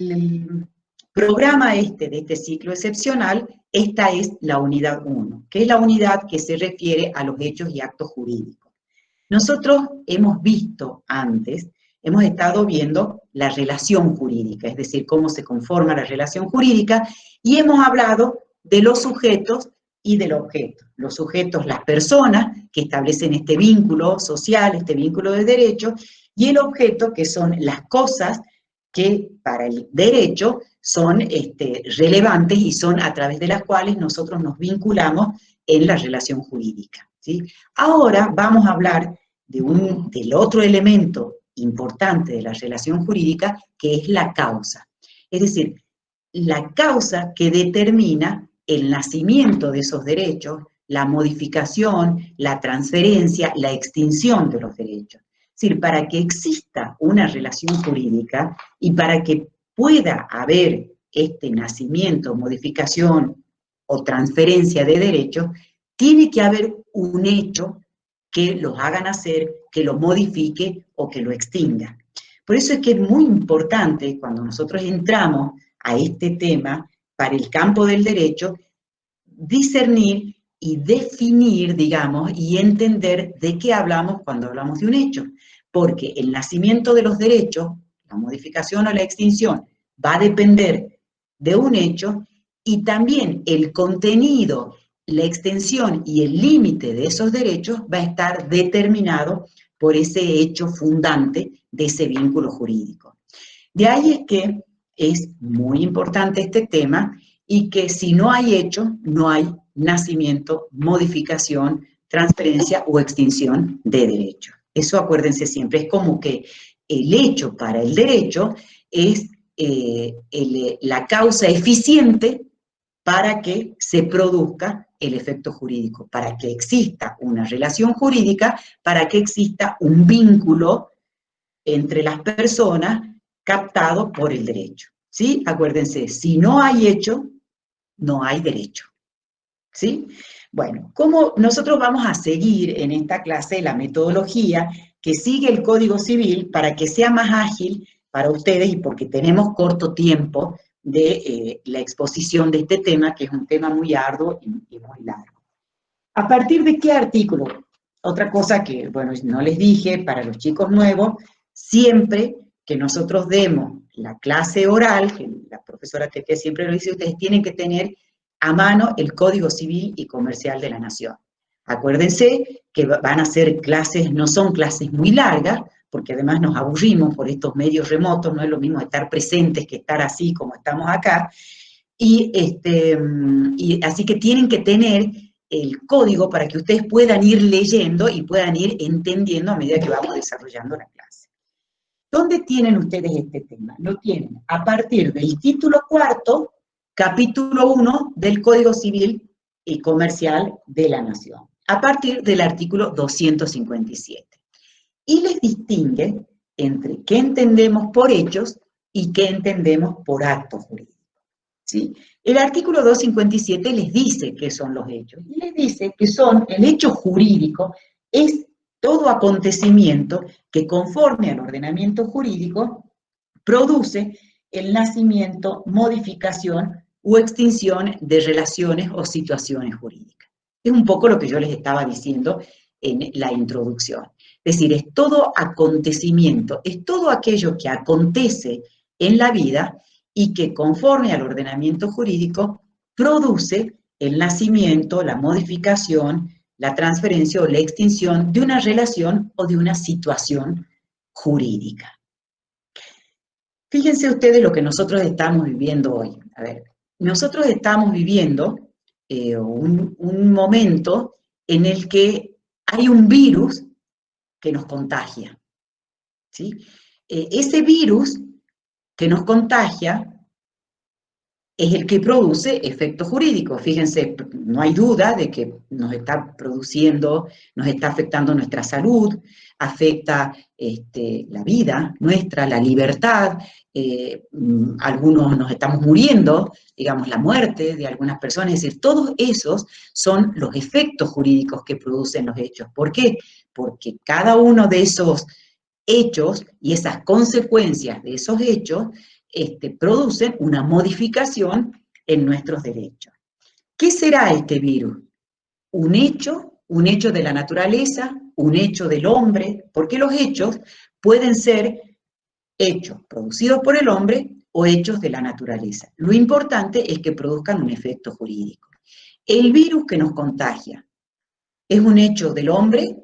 el programa de este ciclo excepcional, esta es la unidad 1, que es la unidad que se refiere a los hechos y actos jurídicos. Nosotros hemos visto antes, hemos estado viendo la relación jurídica, es decir, cómo se conforma la relación jurídica, y hemos hablado de los sujetos y del objeto. Los sujetos, las personas que establecen este vínculo social, este vínculo de derecho, y el objeto, que son las cosas que para el derecho son relevantes y son a través de las cuales nosotros nos vinculamos en la relación jurídica, ¿sí? Ahora vamos a hablar del otro elemento importante de la relación jurídica, que es la causa. Es decir, la causa que determina el nacimiento de esos derechos, la modificación, la transferencia, la extinción de los derechos. Es decir, para que exista una relación jurídica y para que pueda haber este nacimiento, modificación o transferencia de derechos, tiene que haber un hecho que los haga nacer, que lo modifique o que lo extinga. Por eso es que es muy importante cuando nosotros entramos a este tema para el campo del derecho, discernir y definir, digamos, y entender de qué hablamos cuando hablamos de un hecho. Porque el nacimiento de los derechos, la modificación o la extinción, va a depender de un hecho y también el contenido, la extensión y el límite de esos derechos va a estar determinado por ese hecho fundante de ese vínculo jurídico. De ahí es que es muy importante este tema y que si no hay hecho, no hay nacimiento, modificación, transferencia o extinción de derecho. Eso acuérdense siempre, es como que el hecho para el derecho es la causa eficiente para que se produzca el efecto jurídico, para que exista una relación jurídica, para que exista un vínculo entre las personas captado por el derecho, ¿sí? Acuérdense, si no hay hecho, no hay derecho, ¿sí? Bueno, ¿cómo nosotros vamos a seguir en esta clase la metodología que sigue el Código Civil para que sea más ágil para ustedes y porque tenemos corto tiempo de la exposición de este tema, que es un tema muy arduo y muy largo? ¿A partir de qué artículo? Otra cosa que, bueno, no les dije, para los chicos nuevos, siempre que nosotros demos la clase oral, que la profesora Tete siempre lo dice, ustedes tienen que tener a mano el Código Civil y Comercial de la Nación. Acuérdense que van a ser clases, no son clases muy largas, porque además nos aburrimos por estos medios remotos, no es lo mismo estar presentes que estar así como estamos acá, y así que tienen que tener el código para que ustedes puedan ir leyendo y puedan ir entendiendo a medida que vamos desarrollando la clase. ¿Dónde tienen ustedes este tema? Lo tienen a partir del título 4, capítulo 1 del Código Civil y Comercial de la Nación, a partir del artículo 257. Y les distingue entre qué entendemos por hechos y qué entendemos por actos jurídicos, ¿sí? El artículo 257 les dice qué son los hechos, y les dice que el hecho jurídico es todo acontecimiento que conforme al ordenamiento jurídico produce el nacimiento, modificación o extinción de relaciones o situaciones jurídicas. Es un poco lo que yo les estaba diciendo en la introducción. Es decir, es todo acontecimiento, es todo aquello que acontece en la vida y que conforme al ordenamiento jurídico produce el nacimiento, la modificación, la transferencia o la extinción de una relación o de una situación jurídica. Fíjense ustedes lo que nosotros estamos viviendo hoy. A ver, nosotros estamos viviendo un momento en el que hay un virus que nos contagia, ¿sí? Ese virus que nos contagia es el que produce efectos jurídicos. Fíjense, no hay duda de que nos está produciendo, nos está afectando nuestra salud, afecta la vida nuestra, la libertad, algunos nos estamos muriendo, digamos, la muerte de algunas personas, es decir, todos esos son los efectos jurídicos que producen los hechos. ¿Por qué? Porque cada uno de esos hechos y esas consecuencias de esos hechos producen una modificación en nuestros derechos. ¿Qué será este virus? Un hecho de la naturaleza, un hecho del hombre, porque los hechos pueden ser hechos producidos por el hombre o hechos de la naturaleza. Lo importante es que produzcan un efecto jurídico. El virus que nos contagia es un hecho del hombre,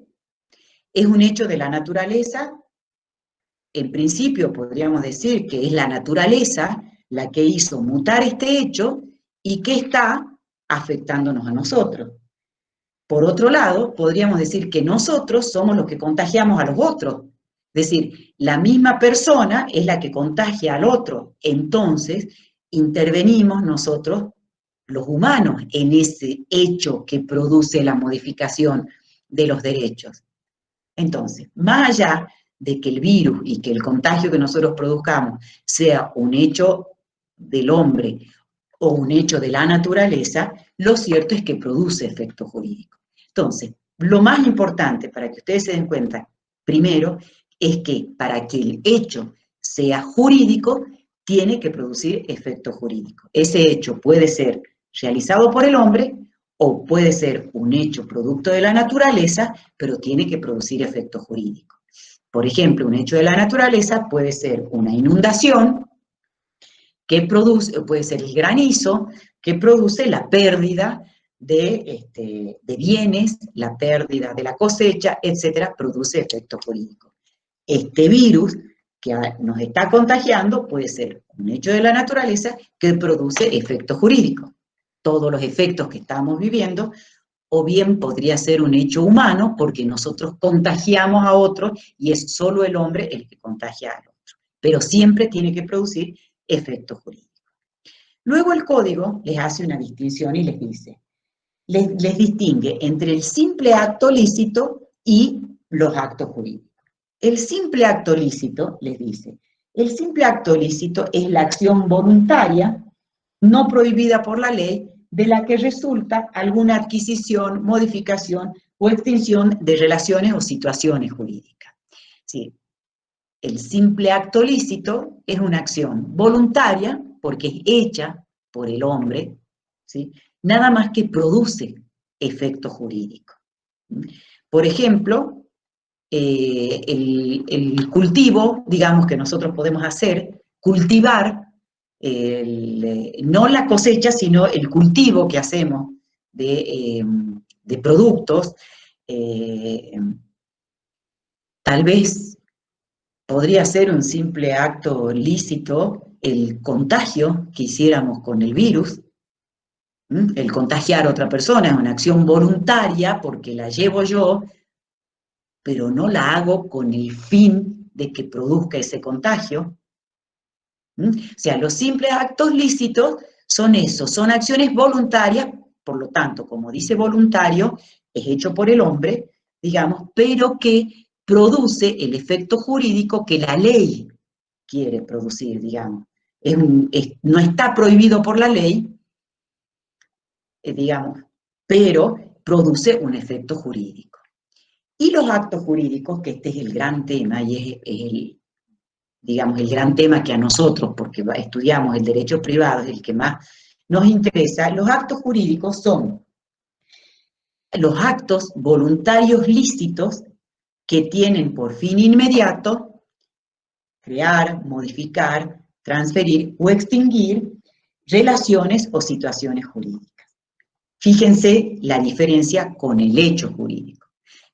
es un hecho de la naturaleza. En principio podríamos decir que es la naturaleza la que hizo mutar este hecho y que está afectándonos a nosotros. Por otro lado, podríamos decir que nosotros somos los que contagiamos a los otros. Es decir, la misma persona es la que contagia al otro. Entonces, intervenimos nosotros, los humanos, en ese hecho que produce la modificación de los derechos. Entonces, más allá de que el virus y que el contagio que nosotros produzcamos sea un hecho del hombre o un hecho de la naturaleza, lo cierto es que produce efecto jurídico. Entonces, lo más importante para que ustedes se den cuenta, primero, es que para que el hecho sea jurídico, tiene que producir efecto jurídico. Ese hecho puede ser realizado por el hombre o puede ser un hecho producto de la naturaleza, pero tiene que producir efecto jurídico. Por ejemplo, un hecho de la naturaleza puede ser una inundación, que produce, puede ser el granizo, que produce la pérdida de bienes, la pérdida de la cosecha, etcétera, produce efecto jurídico. Este virus que nos está contagiando puede ser un hecho de la naturaleza que produce efecto jurídico. Todos los efectos que estamos viviendo, o bien podría ser un hecho humano, porque nosotros contagiamos a otro y es solo el hombre el que contagia al otro. Pero siempre tiene que producir efecto jurídico. Luego el código les hace una distinción y les dice, les distingue entre el simple acto lícito y los actos jurídicos. El simple acto lícito, les dice, el simple acto lícito es la acción voluntaria, no prohibida por la ley, de la que resulta alguna adquisición, modificación o extinción de relaciones o situaciones jurídicas. Sí. El simple acto lícito es una acción voluntaria, porque es hecha por el hombre, ¿sí? Nada más que produce efecto jurídico. Por ejemplo, el cultivo, digamos, que nosotros podemos hacer, cultivar, no la cosecha, sino el cultivo que hacemos de productos, tal vez podría ser un simple acto lícito el contagio que hiciéramos con el virus. El contagiar a otra persona es una acción voluntaria porque la llevo yo, pero no la hago con el fin de que produzca ese contagio. O sea, los simples actos lícitos son eso, son acciones voluntarias, por lo tanto, como dice voluntario, es hecho por el hombre, digamos, pero que produce el efecto jurídico que la ley quiere producir, digamos. No está prohibido por la ley, digamos, pero produce un efecto jurídico. Y los actos jurídicos, que este es el gran tema y es digamos, el gran tema que a nosotros, porque estudiamos el derecho privado, es el que más nos interesa, los actos jurídicos son los actos voluntarios lícitos que tienen por fin inmediato crear, modificar, transferir o extinguir relaciones o situaciones jurídicas. Fíjense la diferencia con el hecho jurídico.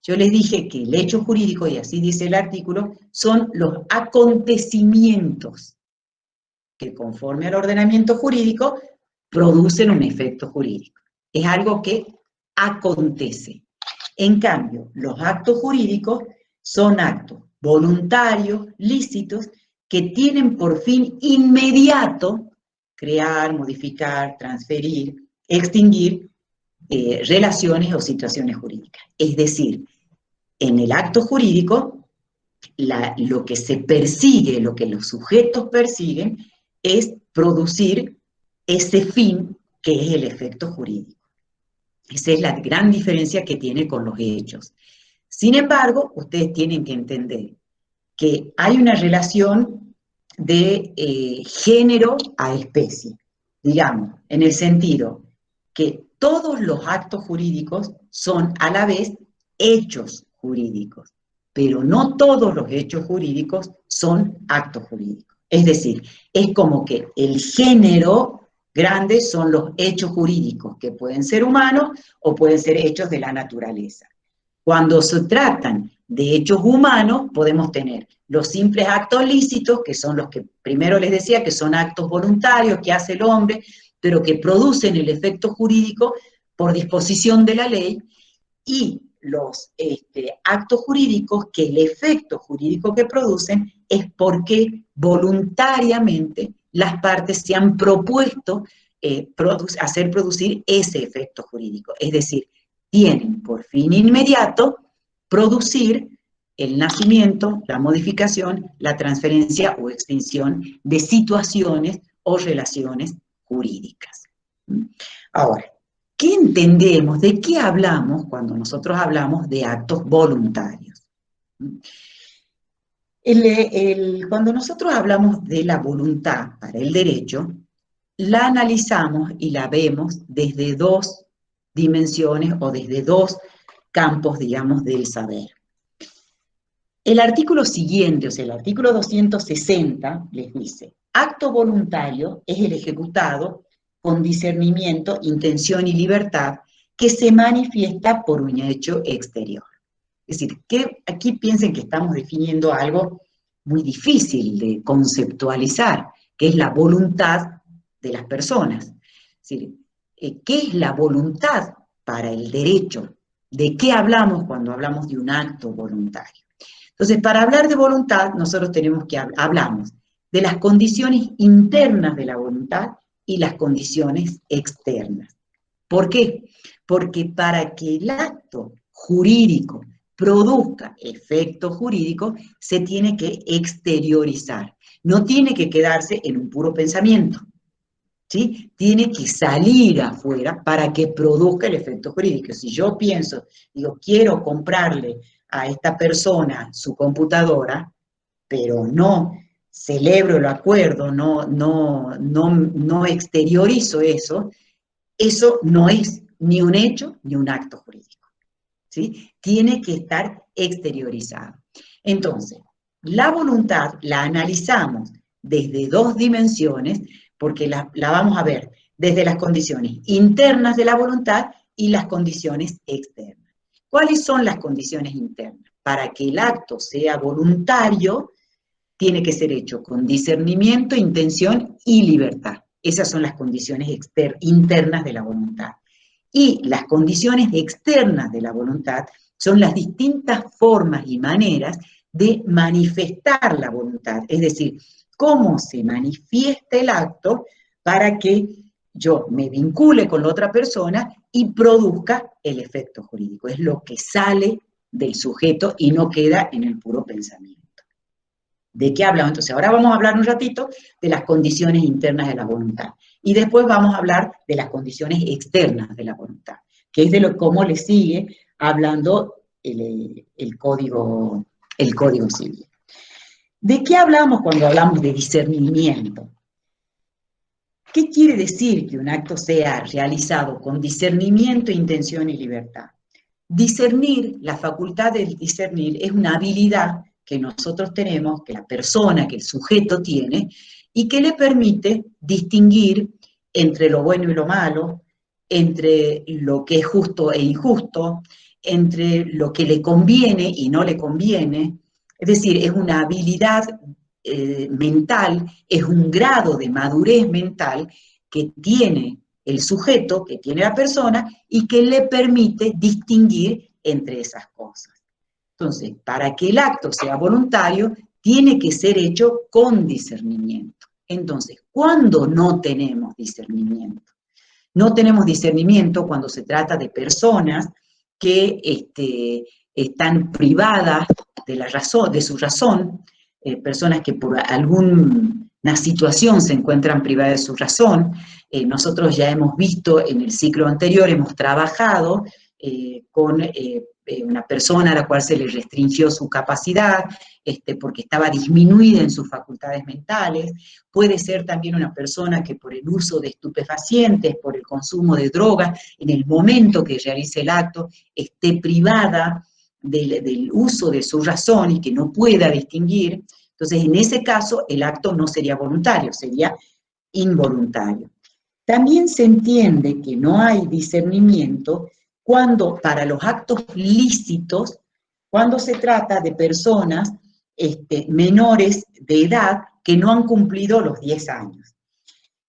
Yo les dije que el hecho jurídico, y así dice el artículo, son los acontecimientos que conforme al ordenamiento jurídico producen un efecto jurídico. Es algo que acontece. En cambio, los actos jurídicos son actos voluntarios, lícitos, que tienen por fin inmediato crear, modificar, transferir, extinguir relaciones o situaciones jurídicas. Es decir, en el acto jurídico, lo que se persigue, lo que los sujetos persiguen, es producir ese fin que es el efecto jurídico. Esa es la gran diferencia que tiene con los hechos. Sin embargo, ustedes tienen que entender que hay una relación de género a especie, digamos, en el sentido que todos los actos jurídicos son a la vez hechos jurídicos, pero no todos los hechos jurídicos son actos jurídicos. Es decir, es como que el género grande son los hechos jurídicos, que pueden ser humanos o pueden ser hechos de la naturaleza. Cuando se tratan de hechos humanos, podemos tener los simples actos lícitos, que son los que primero les decía, que son actos voluntarios que hace el hombre, pero que producen el efecto jurídico por disposición de la ley, y los actos jurídicos que el efecto jurídico que producen es porque voluntariamente las partes se han propuesto hacer producir ese efecto jurídico. Es decir, tienen por fin inmediato producir el nacimiento, la modificación, la transferencia o extinción de situaciones o relaciones jurídicas. Ahora, ¿qué entendemos? ¿De qué hablamos cuando nosotros hablamos de actos voluntarios? Cuando nosotros hablamos de la voluntad para el derecho, la analizamos y la vemos desde dos dimensiones o desde dos campos, digamos, del saber. El artículo siguiente, o sea, el artículo 260, les dice, acto voluntario es el ejecutado con discernimiento, intención y libertad que se manifiesta por un hecho exterior. Es decir, que aquí piensen que estamos definiendo algo muy difícil de conceptualizar, que es la voluntad de las personas. Es decir, ¿qué es la voluntad para el derecho? ¿De qué hablamos cuando hablamos de un acto voluntario? Entonces, para hablar de voluntad, nosotros tenemos que hablamos de las condiciones internas de la voluntad y las condiciones externas. ¿Por qué? Porque para que el acto jurídico produzca efecto jurídico, se tiene que exteriorizar. No tiene que quedarse en un puro pensamiento, ¿sí? Tiene que salir afuera para que produzca el efecto jurídico. Si yo pienso, digo, quiero comprarle a esta persona su computadora, pero no celebro el acuerdo, no exteriorizo eso, eso no es ni un hecho ni un acto jurídico, ¿sí? Tiene que estar exteriorizado. Entonces, la voluntad la analizamos desde dos dimensiones, porque la vamos a ver desde las condiciones internas de la voluntad y las condiciones externas. ¿Cuáles son las condiciones internas? Para que el acto sea voluntario, tiene que ser hecho con discernimiento, intención y libertad. Esas son las condiciones internas de la voluntad. Y las condiciones externas de la voluntad son las distintas formas y maneras de manifestar la voluntad. Es decir, cómo se manifiesta el acto para que yo me vincule con la otra persona y produzca el efecto jurídico. Es lo que sale del sujeto y no queda en el puro pensamiento. ¿De qué hablamos? Entonces, ahora vamos a hablar un ratito de las condiciones internas de la voluntad. Y después vamos a hablar de las condiciones externas de la voluntad, que es de cómo le sigue hablando el código civil. ¿De qué hablamos cuando hablamos de discernimiento? ¿Qué quiere decir que un acto sea realizado con discernimiento, intención y libertad? Discernir, la facultad de discernir, es una habilidad que nosotros tenemos, que la persona, que el sujeto tiene, y que le permite distinguir entre lo bueno y lo malo, entre lo que es justo e injusto, entre lo que le conviene y no le conviene. Es decir, es una habilidad mental, es un grado de madurez mental que tiene el sujeto, que tiene la persona, y que le permite distinguir entre esas cosas. Entonces, para que el acto sea voluntario, tiene que ser hecho con discernimiento. Entonces, ¿cuándo no tenemos discernimiento? No tenemos discernimiento cuando se trata de personas que están privadas de la razón, de su razón, personas que por alguna situación se encuentran privadas de su razón. Nosotros ya hemos visto en el ciclo anterior, hemos trabajado con una persona a la cual se le restringió su capacidad, porque estaba disminuida en sus facultades mentales. Puede ser también una persona que por el uso de estupefacientes, por el consumo de drogas, en el momento que realice el acto, esté privada del uso de su razón y que no pueda distinguir. Entonces, en ese caso, el acto no sería voluntario, sería involuntario. También se entiende que no hay discernimiento cuando, para los actos lícitos, cuando se trata de personas menores de edad que no han cumplido los 10 años.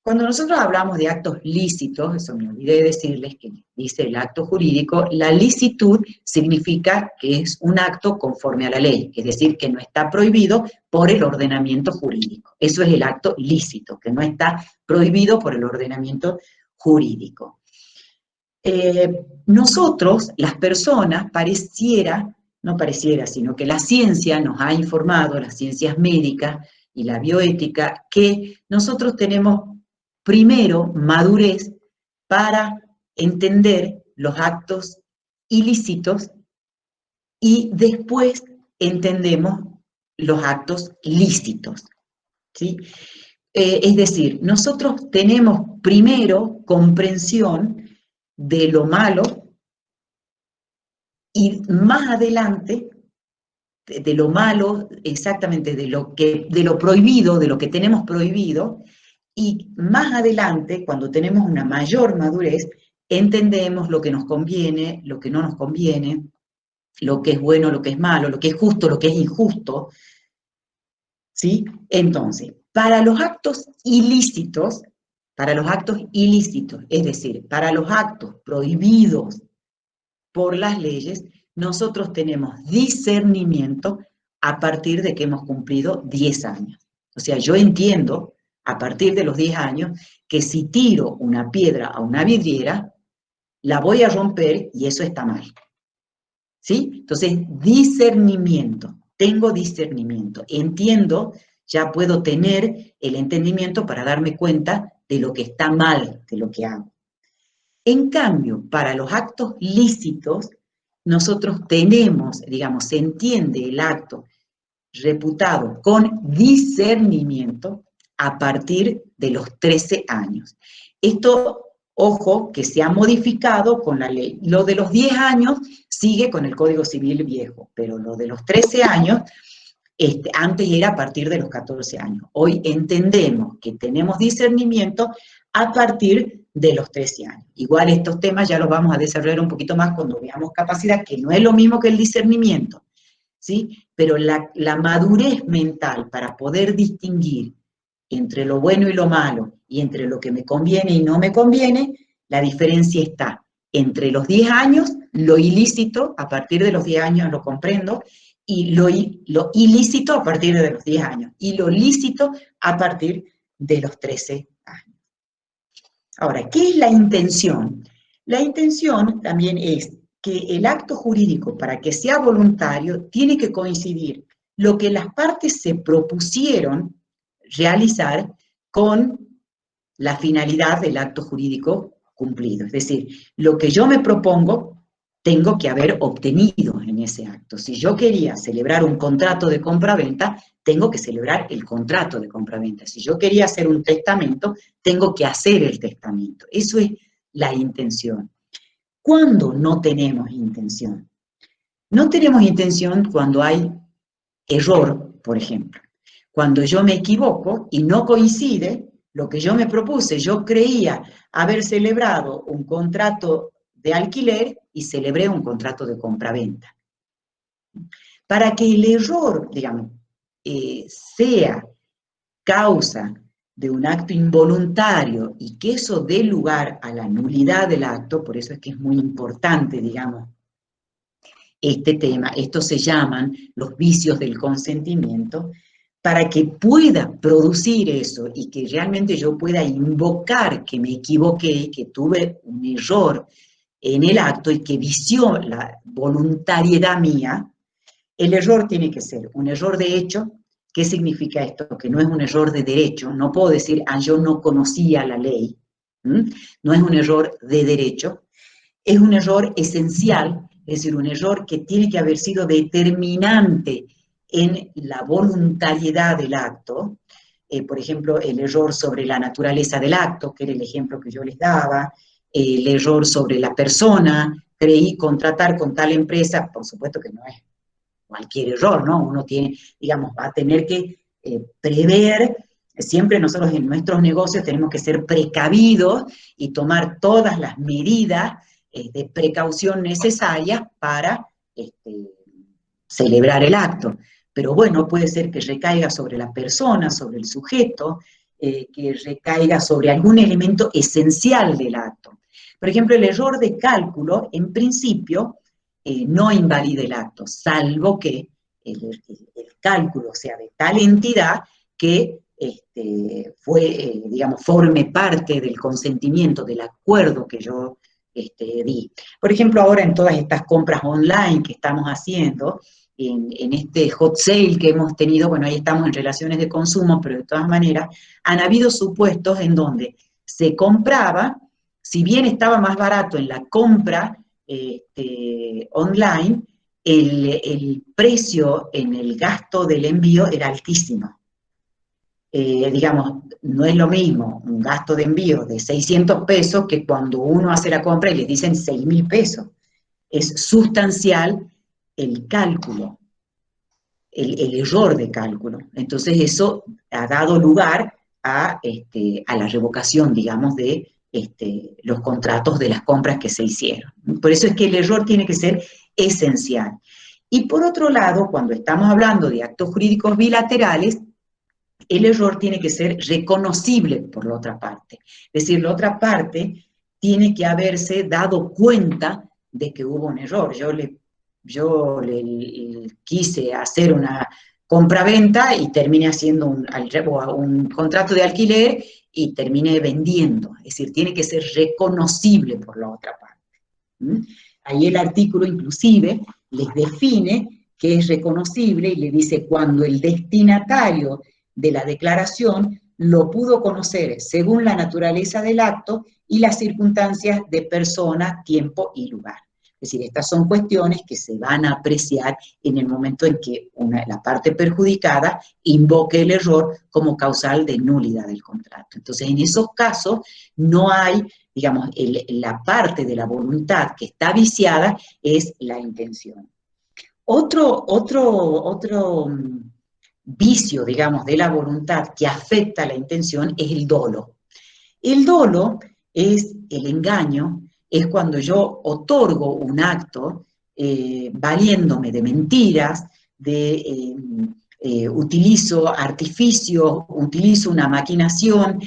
Cuando nosotros hablamos de actos lícitos, eso me olvidé de decirles que dice el acto jurídico, la licitud significa que es un acto conforme a la ley, es decir, que no está prohibido por el ordenamiento jurídico. Eso es el acto lícito, que no está prohibido por el ordenamiento jurídico. Nosotros, las personas, no pareciera, sino que la ciencia nos ha informado, las ciencias médicas y la bioética, que nosotros tenemos primero madurez para entender los actos ilícitos y después entendemos los actos lícitos, ¿sí? Es decir, nosotros tenemos primero comprensión de lo malo y más adelante de lo malo, exactamente de lo prohibido, de lo que tenemos prohibido, y más adelante, cuando tenemos una mayor madurez, entendemos lo que nos conviene, lo que no nos conviene, lo que es bueno, lo que es malo, lo que es justo, lo que es injusto, ¿sí? Entonces, para los actos ilícitos, es decir, para los actos prohibidos por las leyes, nosotros tenemos discernimiento a partir de que hemos cumplido 10 años. O sea, yo entiendo a partir de los 10 años que si tiro una piedra a una vidriera, la voy a romper y eso está mal. ¿Sí? Entonces, discernimiento. Tengo discernimiento. Entiendo, ya puedo tener el entendimiento para darme cuenta de lo que está mal, de lo que hago. En cambio, para los actos lícitos, nosotros tenemos, digamos, se entiende el acto reputado con discernimiento a partir de los 13 años. Esto, ojo, que se ha modificado con la ley. Lo de los 10 años sigue con el Código Civil viejo, pero lo de los 13 años, antes era a partir de los 14 años. Hoy entendemos que tenemos discernimiento a partir de los 13 años. Igual estos temas ya los vamos a desarrollar un poquito más cuando veamos capacidad, que no es lo mismo que el discernimiento, ¿sí? Pero la madurez mental para poder distinguir entre lo bueno y lo malo, y entre lo que me conviene y no me conviene, la diferencia está entre los 10 años, lo ilícito, a partir de los 10 años lo comprendo, y lo ilícito a partir de los 10 años, y lo lícito a partir de los 13 años. Ahora, ¿qué es la intención? La intención también es que el acto jurídico, para que sea voluntario, tiene que coincidir lo que las partes se propusieron realizar con la finalidad del acto jurídico cumplido. Es decir, lo que yo me propongo, tengo que haber obtenido en ese acto. Si yo quería celebrar un contrato de compraventa, tengo que celebrar el contrato de compraventa. Si yo quería hacer un testamento, tengo que hacer el testamento. Eso es la intención. ¿Cuándo no tenemos intención? No tenemos intención cuando hay error, por ejemplo. Cuando yo me equivoco y no coincide lo que yo me propuse, yo creía haber celebrado un contrato de alquiler y celebré un contrato de compraventa. Para que el error, digamos, sea causa de un acto involuntario y que eso dé lugar a la nulidad del acto, por eso es que es muy importante, digamos, este tema, estos se llaman los vicios del consentimiento, para que pueda producir eso y que realmente yo pueda invocar que me equivoqué, que tuve un error en el acto y que vició la voluntariedad mía, el error tiene que ser un error de hecho. ¿Qué significa esto? Que no es un error de derecho. No puedo decir, yo no conocía la ley. No es un error de derecho. es un error esencial, es decir, un error que tiene que haber sido determinante en la voluntariedad del acto. Por ejemplo, el error sobre la naturaleza del acto, que era el ejemplo que yo les daba, el error sobre la persona, creí contratar con tal empresa, por supuesto que no es cualquier error, ¿no? Uno tiene, digamos, va a tener que prever, siempre nosotros en nuestros negocios tenemos que ser precavidos y tomar todas las medidas de precaución necesarias para celebrar el acto. Pero bueno, puede ser que recaiga sobre la persona, sobre el sujeto, que recaiga sobre algún elemento esencial del acto. Por ejemplo, el error de cálculo, en principio, no invalida el acto, salvo que el cálculo sea de tal entidad que digamos, forme parte del consentimiento, del acuerdo que yo di. Por ejemplo, ahora en todas estas compras online que estamos haciendo, en este hot sale que hemos tenido, bueno, ahí estamos en relaciones de consumo, pero de todas maneras, han habido supuestos en donde se compraba, si bien estaba más barato en la compra online, el precio en el gasto del envío era altísimo. Digamos, no es lo mismo un gasto de envío de 600 pesos que cuando uno hace la compra y le dicen 6.000 pesos. Es sustancial el cálculo, el error de cálculo. Entonces eso ha dado lugar a la revocación, digamos, de los contratos de las compras que se hicieron. Por eso es que el error tiene que ser esencial. Y por otro lado, cuando estamos hablando de actos jurídicos bilaterales, el error tiene que ser reconocible por la otra parte. Es decir, la otra parte tiene que haberse dado cuenta de que hubo un error. Yo le quise hacer una compra-venta y terminé haciendo un contrato de alquiler y terminé vendiendo. Es decir, tiene que ser reconocible por la otra parte. ¿Mm? Ahí el artículo inclusive les define que es reconocible y le dice cuando el destinatario de la declaración lo pudo conocer según la naturaleza del acto y las circunstancias de persona, tiempo y lugar. Es decir, estas son cuestiones que se van a apreciar en el momento en que la parte perjudicada invoque el error como causal de nulidad del contrato. Entonces, en esos casos no hay, digamos, la parte de la voluntad que está viciada es la intención. Otro vicio, digamos, de la voluntad que afecta la intención es el dolo. El dolo es el engaño, es cuando yo otorgo un acto valiéndome de mentiras, utilizo artificios, utilizo una maquinación,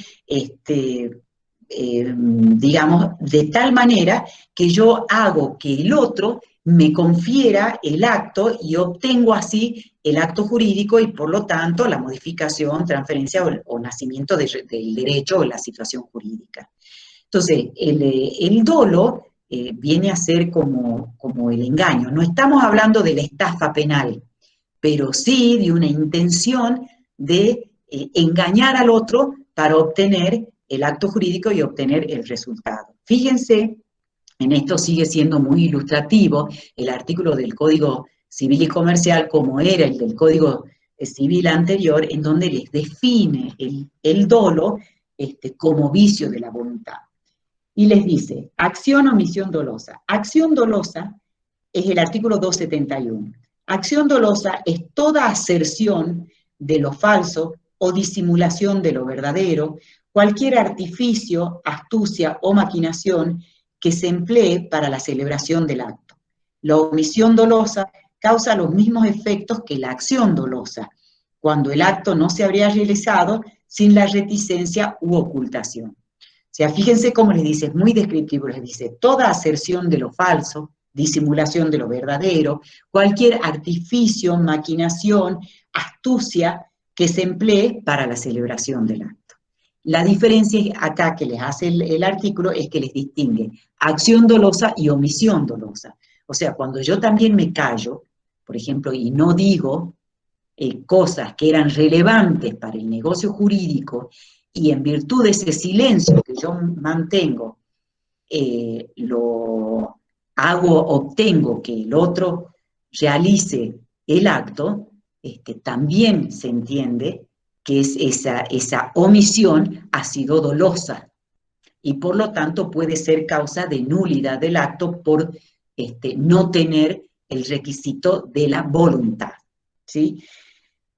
digamos, de tal manera que yo hago que el otro me confiera el acto y obtengo así el acto jurídico y por lo tanto la modificación, transferencia o nacimiento del derecho o la situación jurídica. Entonces, el dolo viene a ser como el engaño. No estamos hablando de la estafa penal, pero sí de una intención de engañar al otro para obtener el acto jurídico y obtener el resultado. Fíjense, en esto sigue siendo muy ilustrativo el artículo del Código Civil y Comercial, como era el del Código Civil anterior, en donde les define el dolo como vicio de la voluntad. Y les dice, acción o omisión dolosa. Acción dolosa es el artículo 271. Acción dolosa es toda aserción de lo falso o disimulación de lo verdadero, cualquier artificio, astucia o maquinación que se emplee para la celebración del acto. La omisión dolosa causa los mismos efectos que la acción dolosa, cuando el acto no se habría realizado sin la reticencia u ocultación. O sea, fíjense cómo les dice, es muy descriptivo, les dice, toda aserción de lo falso, disimulación de lo verdadero, cualquier artificio, maquinación, astucia que se emplee para la celebración del acto. La diferencia acá que les hace el artículo es que les distingue acción dolosa y omisión dolosa. O sea, cuando yo también me callo, por ejemplo, y no digo cosas que eran relevantes para el negocio jurídico, y en virtud de ese silencio que yo mantengo, lo hago, obtengo que el otro realice el acto, también se entiende que esa omisión ha sido dolosa y por lo tanto puede ser causa de nulidad del acto por no tener el requisito de la voluntad, ¿sí?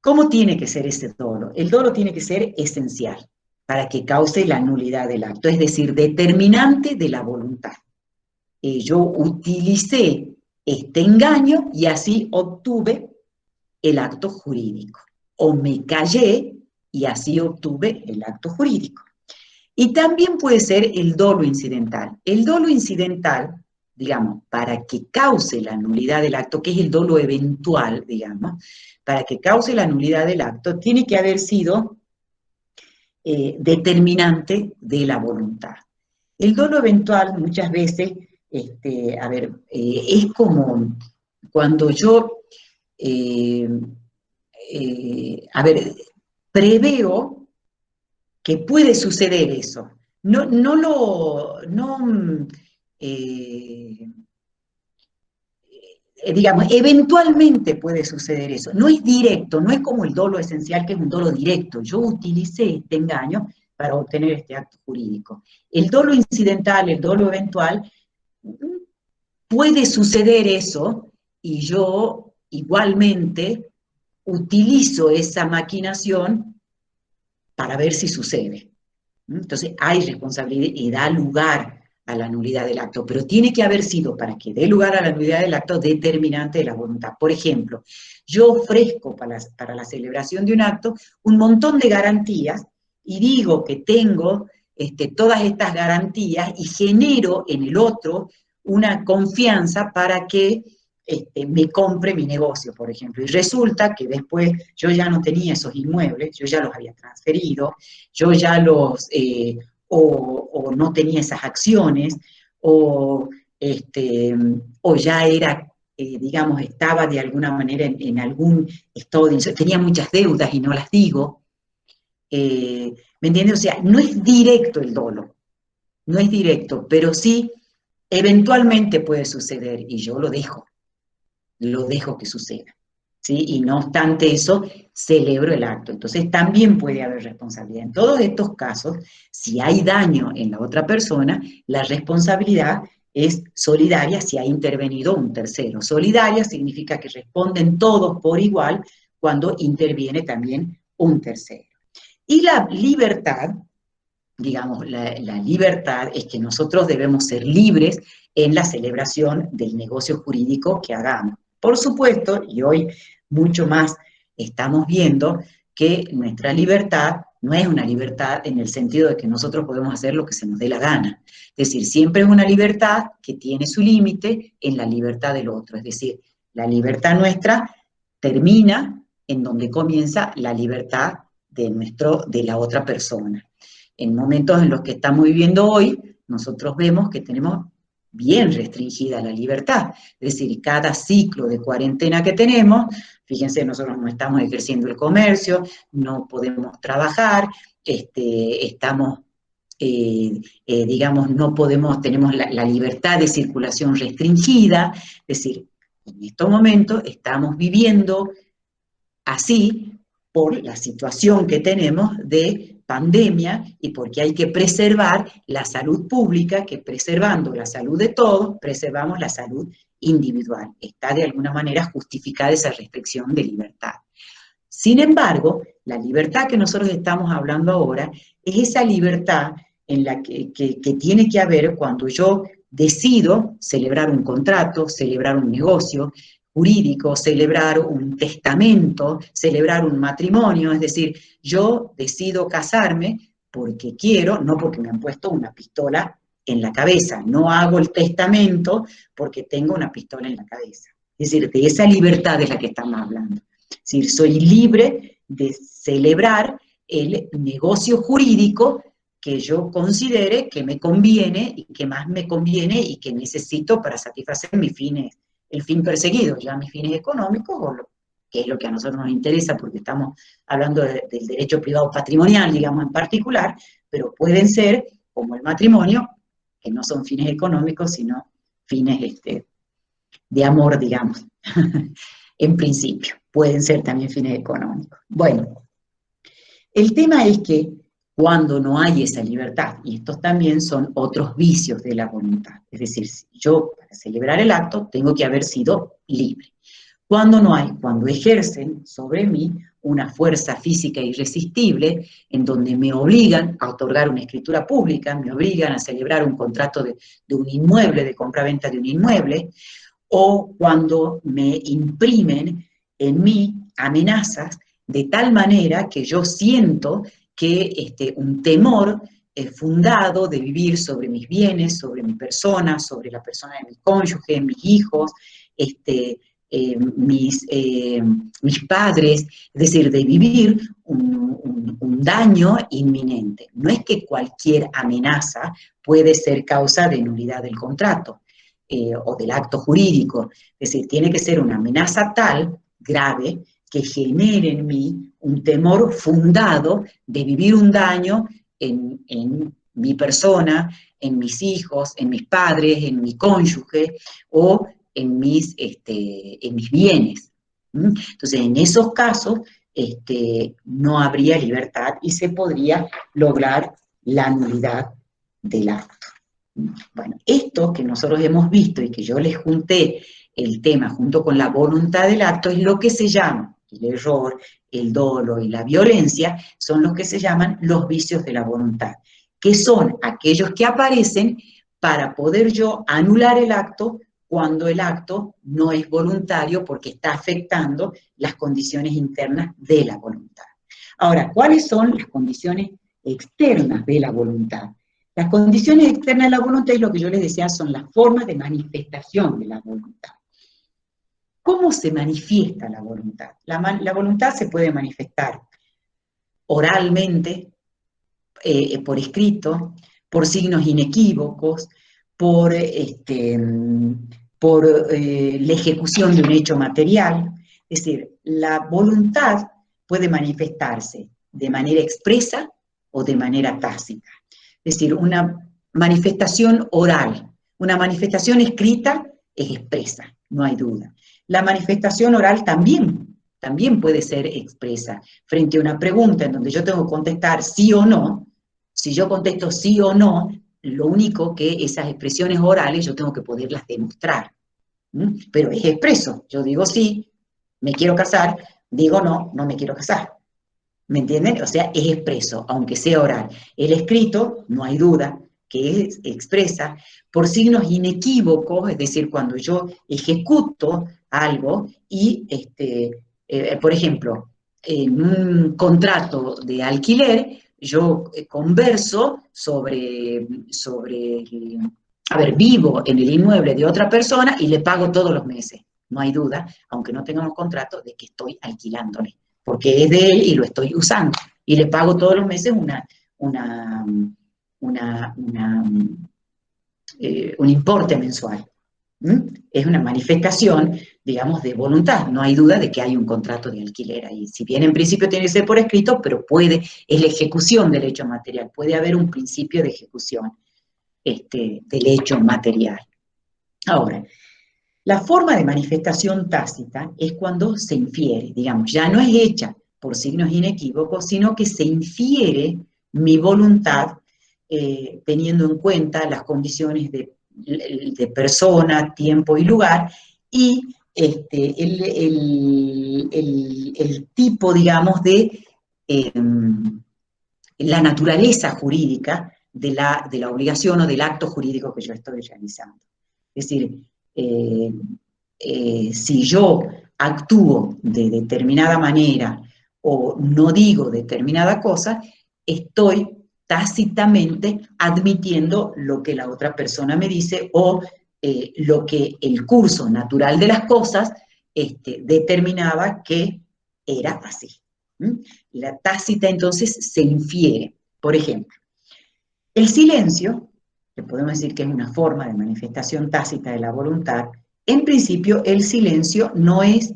¿Cómo tiene que ser ese dolo? El dolo tiene que ser esencial para que cause la nulidad del acto, es decir, determinante de la voluntad. Yo utilicé este engaño y así obtuve el acto jurídico. O me callé y así obtuve el acto jurídico. Y también puede ser el dolo incidental. El dolo incidental, digamos, para que cause la nulidad del acto, que es el dolo eventual, digamos, para que cause la nulidad del acto, tiene que haber sido determinante de la voluntad. El dolo eventual muchas veces, es como cuando yo, eh, preveo que puede suceder eso. Eh, digamos, eventualmente puede suceder eso. No es directo, no es como el dolo esencial, que es un dolo directo. Yo utilicé este engaño para obtener este acto jurídico. El dolo incidental, el dolo eventual, puede suceder eso y yo igualmente utilizo esa maquinación para ver si sucede. Entonces hay responsabilidad y da lugar a la nulidad del acto, pero tiene que haber sido, para que dé lugar a la nulidad del acto, determinante de la voluntad. Por ejemplo, yo ofrezco para la celebración de un acto un montón de garantías y digo que tengo todas estas garantías y genero en el otro una confianza para que me compre mi negocio, por ejemplo. Y resulta que después yo ya no tenía esos inmuebles, yo ya los había transferido, yo ya o no tenía esas acciones, o, o ya era, digamos, estaba de alguna manera en algún estado de, tenía muchas deudas y no las digo. ¿Me entiendes? O sea, no es directo el dolo, no es directo, pero sí eventualmente puede suceder y yo lo dejo que suceda, ¿sí? Y no obstante eso, celebro el acto. Entonces también puede haber responsabilidad. En todos estos casos, si hay daño en la otra persona, la responsabilidad es solidaria si ha intervenido un tercero. Solidaria significa que responden todos por igual cuando interviene también un tercero. Y la libertad, digamos, la libertad es que nosotros debemos ser libres en la celebración del negocio jurídico que hagamos. Por supuesto, y hoy mucho más estamos viendo que nuestra libertad no es una libertad en el sentido de que nosotros podemos hacer lo que se nos dé la gana. Es decir, siempre es una libertad que tiene su límite en la libertad del otro. Es decir, la libertad nuestra termina en donde comienza la libertad de la otra persona. En momentos en los que estamos viviendo hoy, nosotros vemos que tenemos bien restringida la libertad. Es decir, cada ciclo de cuarentena que tenemos, fíjense, nosotros no estamos ejerciendo el comercio, no podemos trabajar, estamos, digamos, no podemos, tenemos la libertad de circulación restringida. Es decir, en estos momentos estamos viviendo así por la situación que tenemos de pandemia y porque hay que preservar la salud pública, que preservando la salud de todos, preservamos la salud individual. Está de alguna manera justificada esa restricción de libertad. Sin embargo, la libertad que nosotros estamos hablando ahora es esa libertad en la que tiene que haber cuando yo decido celebrar un contrato, celebrar un negocio jurídico, celebrar un testamento, celebrar un matrimonio. Es decir, yo decido casarme porque quiero, no porque me han puesto una pistola en la cabeza. No hago el testamento porque tengo una pistola en la cabeza. Es decir, de esa libertad es la que estamos hablando. Es decir, soy libre de celebrar el negocio jurídico que yo considere que me conviene y que más me conviene y que necesito para satisfacer mis fines, el fin perseguido, ya mis fines económicos, que es lo que a nosotros nos interesa porque estamos hablando del derecho privado patrimonial, digamos en particular, pero pueden ser, como el matrimonio, que no son fines económicos, sino fines de amor, digamos, en principio. Pueden ser también fines económicos. Bueno, el tema es que cuando no hay esa libertad, y estos también son otros vicios de la voluntad, es decir, si yo para celebrar el acto tengo que haber sido libre. Cuando no hay, cuando ejercen sobre mí una fuerza física irresistible, en donde me obligan a otorgar una escritura pública, me obligan a celebrar un contrato de un inmueble, de compra-venta de un inmueble, o cuando me imprimen en mí amenazas de tal manera que yo siento que un temor fundado de vivir sobre mis bienes, sobre mi persona, sobre la persona de mi cónyuge, mis hijos, mis padres, es decir, de vivir un daño inminente. No es que cualquier amenaza puede ser causa de nulidad del contrato o del acto jurídico, es decir, tiene que ser una amenaza tal, grave, que genere en mí un temor fundado de vivir un daño en mi persona, en mis hijos, en mis padres, en mi cónyuge o en mis bienes. Entonces, en esos casos no habría libertad y se podría lograr la nulidad del acto. Bueno, esto que nosotros hemos visto y que yo les junté el tema junto con la voluntad del acto es lo que se llama el error, el dolo y la violencia, son los que se llaman los vicios de la voluntad, que son aquellos que aparecen para poder yo anular el acto cuando el acto no es voluntario porque está afectando las condiciones internas de la voluntad. Ahora, ¿cuáles son las condiciones externas de la voluntad? Las condiciones externas de la voluntad, es lo que yo les decía, son las formas de manifestación de la voluntad. ¿Cómo se manifiesta la voluntad? La voluntad se puede manifestar oralmente, por escrito, por signos inequívocos, por la ejecución de un hecho material. Es decir, la voluntad puede manifestarse de manera expresa o de manera tácita. Es decir, una manifestación oral, una manifestación escrita es expresa, no hay duda. La manifestación oral también puede ser expresa. Frente a una pregunta en donde yo tengo que contestar sí o no, si yo contesto sí o no, lo único que esas expresiones orales yo tengo que poderlas demostrar. Pero es expreso. Yo digo sí, me quiero casar, digo no, no me quiero casar. ¿Me entienden? O sea, es expreso, aunque sea oral. El escrito, no hay duda, que es expresa por signos inequívocos, es decir, cuando yo ejecuto algo y, por ejemplo, en un contrato de alquiler, yo converso a ver, vivo en el inmueble de otra persona y le pago todos los meses. No hay duda, aunque no tengamos contrato, de que estoy alquilándole, porque es de él y lo estoy usando. Y le pago todos los meses un importe mensual. Es una manifestación, digamos, de voluntad. No hay duda de que hay un contrato de alquiler ahí. Si bien en principio tiene que ser por escrito, pero es la ejecución del hecho material. Puede haber un principio de ejecución del hecho material. Ahora, la forma de manifestación tácita es cuando se infiere, digamos, ya no es hecha por signos inequívocos, sino que se infiere mi voluntad teniendo en cuenta las condiciones de persona, tiempo y lugar, y el tipo, digamos, de la naturaleza jurídica de la obligación o del acto jurídico que yo estoy realizando. Es decir, si yo actúo de determinada manera o no digo determinada cosa, estoy tácitamente admitiendo lo que la otra persona me dice o lo que el curso natural de las cosas determinaba que era así. La tácita entonces se infiere. Por ejemplo, el silencio, que podemos decir que es una forma de manifestación tácita de la voluntad, en principio el silencio no es,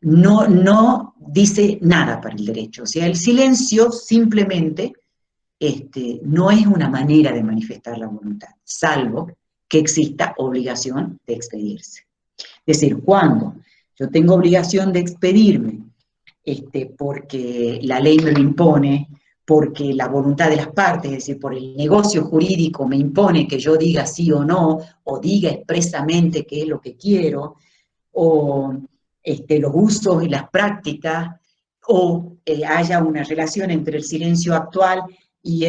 no dice nada para el derecho. O sea, el silencio simplemente no es una manera de manifestar la voluntad, salvo que exista obligación de expedirse. Es decir, cuando yo tengo obligación de expedirme porque la ley me lo impone, porque la voluntad de las partes, es decir, por el negocio jurídico me impone que yo diga sí o no, o diga expresamente qué es lo que quiero, o los usos y las prácticas, o haya una relación entre el silencio actual y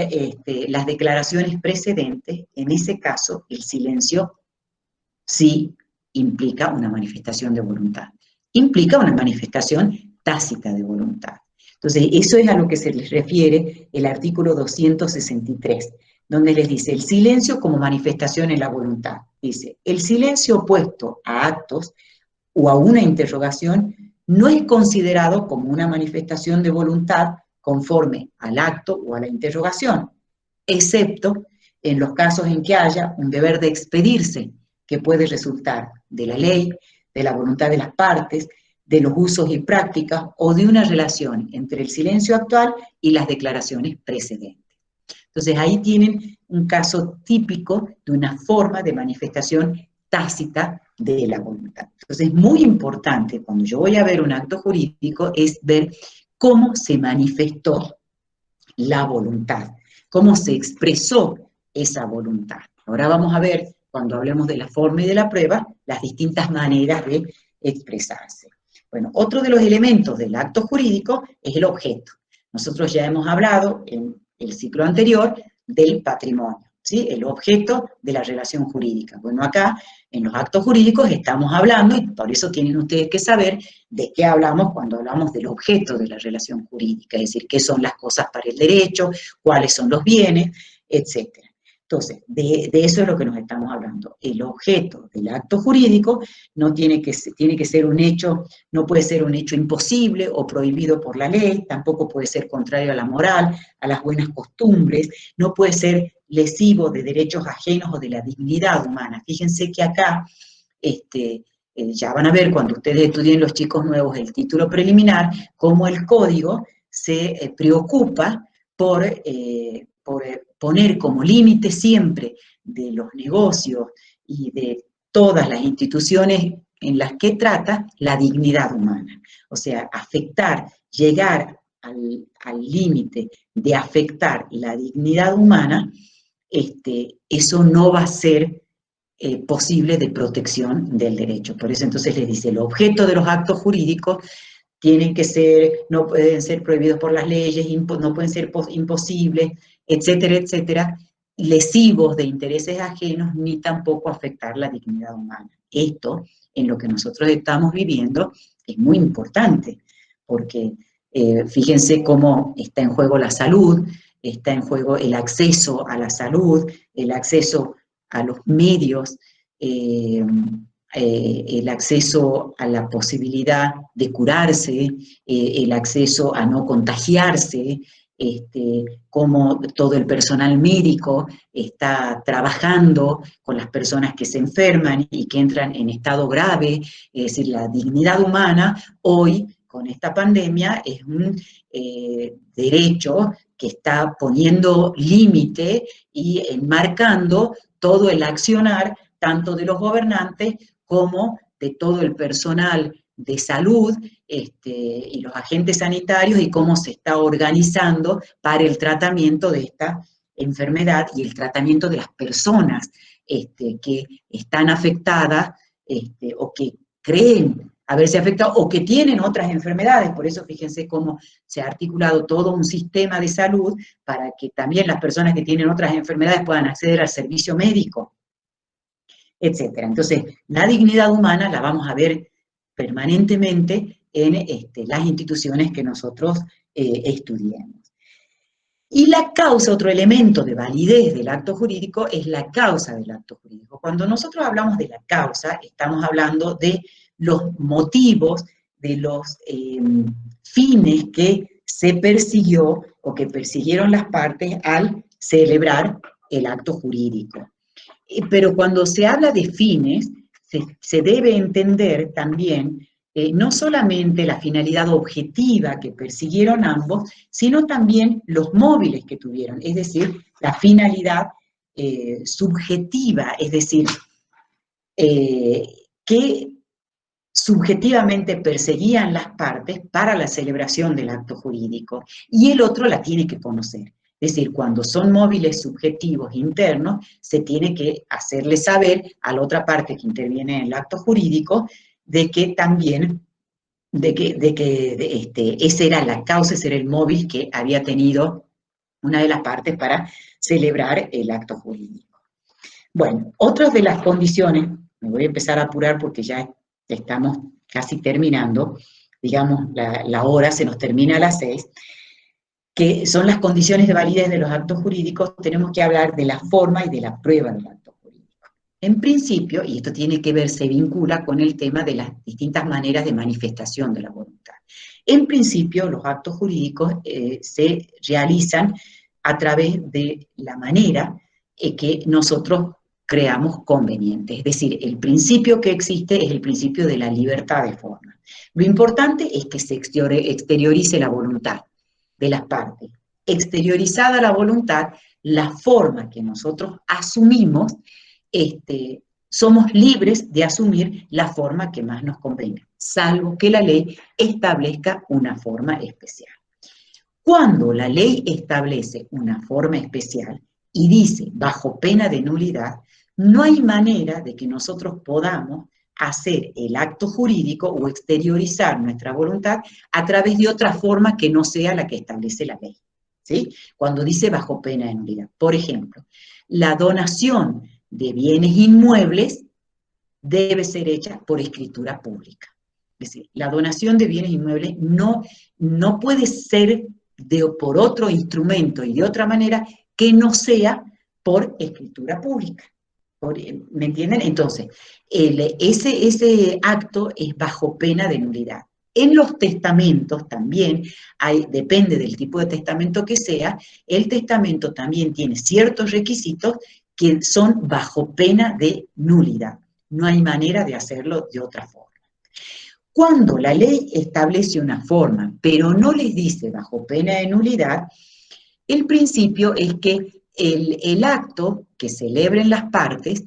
las declaraciones precedentes. En ese caso, el silencio sí implica una manifestación de voluntad. Implica una manifestación tácita de voluntad. Entonces, eso es a lo que se les refiere el artículo 263, donde les dice el silencio como manifestación en la voluntad. Dice, el silencio opuesto a actos o a una interrogación no es considerado como una manifestación de voluntad conforme al acto o a la interrogación, excepto en los casos en que haya un deber de expedirse, que puede resultar de la ley, de la voluntad de las partes, de los usos y prácticas o de una relación entre el silencio actual y las declaraciones precedentes. Entonces ahí tienen un caso típico de una forma de manifestación tácita de la voluntad. Entonces es muy importante cuando yo voy a ver un acto jurídico es ver cómo se manifestó la voluntad, cómo se expresó esa voluntad. Ahora vamos a ver, cuando hablemos de la forma y de la prueba, las distintas maneras de expresarse. Bueno, otro de los elementos del acto jurídico es el objeto. Nosotros ya hemos hablado en el ciclo anterior del patrimonio, ¿sí? El objeto de la relación jurídica. Bueno, acá en los actos jurídicos estamos hablando, y por eso tienen ustedes que saber de qué hablamos cuando hablamos del objeto de la relación jurídica, es decir, qué son las cosas para el derecho, cuáles son los bienes, etc. Entonces, de eso es lo que nos estamos hablando. El objeto del acto jurídico tiene que ser un hecho, no puede ser un hecho imposible o prohibido por la ley, tampoco puede ser contrario a la moral, a las buenas costumbres, no puede ser lesivo de derechos ajenos o de la dignidad humana. Fíjense que acá, ya van a ver cuando ustedes estudien los chicos nuevos el título preliminar, cómo el código se preocupa por poner como límite siempre de los negocios y de todas las instituciones en las que trata la dignidad humana. O sea, llegar al límite de afectar la dignidad humana, eso no va a ser posible de protección del derecho. Por eso entonces les dice, el objeto de los actos jurídicos no pueden ser prohibidos por las leyes, no pueden ser imposibles, etcétera, etcétera, lesivos de intereses ajenos, ni tampoco afectar la dignidad humana. Esto, en lo que nosotros estamos viviendo, es muy importante, porque fíjense cómo está en juego la salud, está en juego el acceso a la salud, el acceso a los medios, el acceso a la posibilidad de curarse, el acceso a no contagiarse, cómo todo el personal médico está trabajando con las personas que se enferman y que entran en estado grave, es decir, la dignidad humana hoy con esta pandemia es un derecho que está poniendo límite y enmarcando todo el accionar tanto de los gobernantes como de todo el personal de salud y los agentes sanitarios y cómo se está organizando para el tratamiento de esta enfermedad y el tratamiento de las personas que están afectadas o que creen haberse afectado o que tienen otras enfermedades. Por eso fíjense cómo se ha articulado todo un sistema de salud para que también las personas que tienen otras enfermedades puedan acceder al servicio médico, etcétera. Entonces, la dignidad humana la vamos a ver permanentemente en las instituciones que nosotros estudiemos. Y la causa, otro elemento de validez del acto jurídico, es la causa del acto jurídico. Cuando nosotros hablamos de la causa, estamos hablando de los motivos, de los fines que se persiguió o que persiguieron las partes al celebrar el acto jurídico. Pero cuando se habla de fines, se debe entender también no solamente la finalidad objetiva que persiguieron ambos, sino también los móviles que tuvieron, es decir, la finalidad subjetiva, es decir, que subjetivamente perseguían las partes para la celebración del acto jurídico, y el otro la tiene que conocer. Es decir, cuando son móviles subjetivos internos, se tiene que hacerle saber a la otra parte que interviene en el acto jurídico de que también, esa era la causa, ese era el móvil que había tenido una de las partes para celebrar el acto jurídico. Bueno, otras de las condiciones, me voy a empezar a apurar porque ya estamos casi terminando, digamos, la hora se nos termina a las 6, que son las condiciones de validez de los actos jurídicos. Tenemos que hablar de la forma y de la prueba del acto jurídico. En principio, y esto tiene que ver, se vincula con el tema de las distintas maneras de manifestación de la voluntad. En principio, los actos jurídicos se realizan a través de la manera que nosotros creamos conveniente. Es decir, el principio que existe es el principio de la libertad de forma. Lo importante es que se exteriorice la voluntad de las partes. Exteriorizada la voluntad, la forma que nosotros asumimos, somos libres de asumir la forma que más nos convenga, salvo que la ley establezca una forma especial. Cuando la ley establece una forma especial y dice bajo pena de nulidad, no hay manera de que nosotros podamos hacer el acto jurídico o exteriorizar nuestra voluntad a través de otra forma que no sea la que establece la ley, ¿sí? Cuando dice bajo pena de nulidad. Por ejemplo, la donación de bienes inmuebles debe ser hecha por escritura pública. Es decir, la donación de bienes inmuebles no puede ser por otro instrumento y de otra manera que no sea por escritura pública. ¿Me entienden? Entonces, ese acto es bajo pena de nulidad. En los testamentos también, depende del tipo de testamento que sea, el testamento también tiene ciertos requisitos que son bajo pena de nulidad. No hay manera de hacerlo de otra forma. Cuando la ley establece una forma, pero no les dice bajo pena de nulidad, el principio es que el acto que celebren las partes,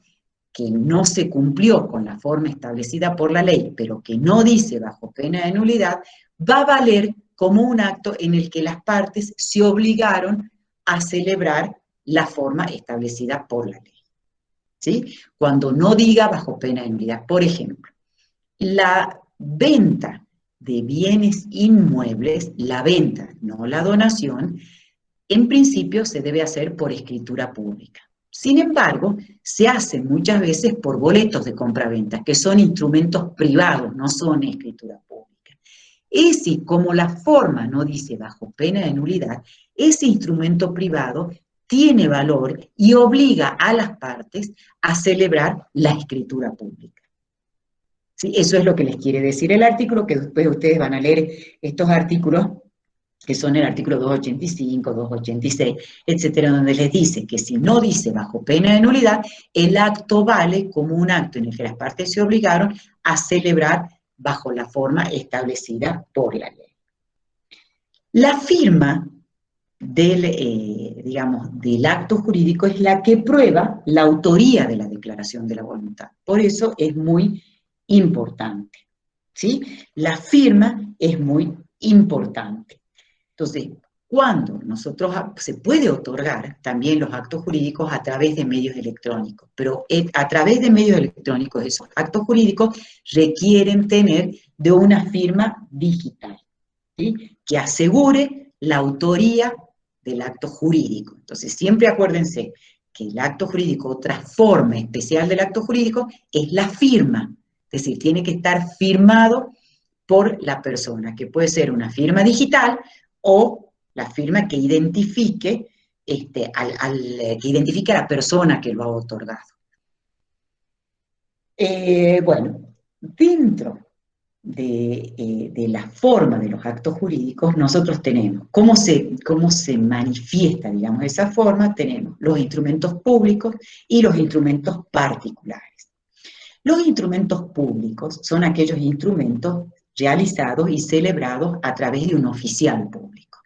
que no se cumplió con la forma establecida por la ley, pero que no dice bajo pena de nulidad, va a valer como un acto en el que las partes se obligaron a celebrar la forma establecida por la ley, ¿sí? Cuando no diga bajo pena de nulidad. Por ejemplo, la venta de bienes inmuebles, la venta, no la donación, en principio se debe hacer por escritura pública. Sin embargo, se hace muchas veces por boletos de compraventa, que son instrumentos privados, no son escritura pública. Ese, como la forma no dice bajo pena de nulidad, ese instrumento privado tiene valor y obliga a las partes a celebrar la escritura pública. ¿Sí? Eso es lo que les quiere decir el artículo, que después ustedes van a leer estos artículos, que son el artículo 285, 286, etcétera, donde les dice que si no dice bajo pena de nulidad, el acto vale como un acto en el que las partes se obligaron a celebrar bajo la forma establecida por la ley. La firma del acto jurídico es la que prueba la autoría de la declaración de la voluntad. Por eso es muy importante, ¿sí? La firma es muy importante. Entonces, cuando se puede otorgar también los actos jurídicos a través de medios electrónicos, pero a través de medios electrónicos esos actos jurídicos requieren tener de una firma digital, ¿sí? Que asegure la autoría del acto jurídico. Entonces, siempre acuérdense que el acto jurídico, otra forma especial del acto jurídico, es la firma. Es decir, tiene que estar firmado por la persona, que puede ser una firma digital o la firma que identifique, que identifique a la persona que lo ha otorgado. Bueno, dentro de la forma de los actos jurídicos, nosotros tenemos, cómo se manifiesta, digamos, esa forma, tenemos los instrumentos públicos y los instrumentos particulares. Los instrumentos públicos son aquellos instrumentos realizados y celebrados a través de un oficial público.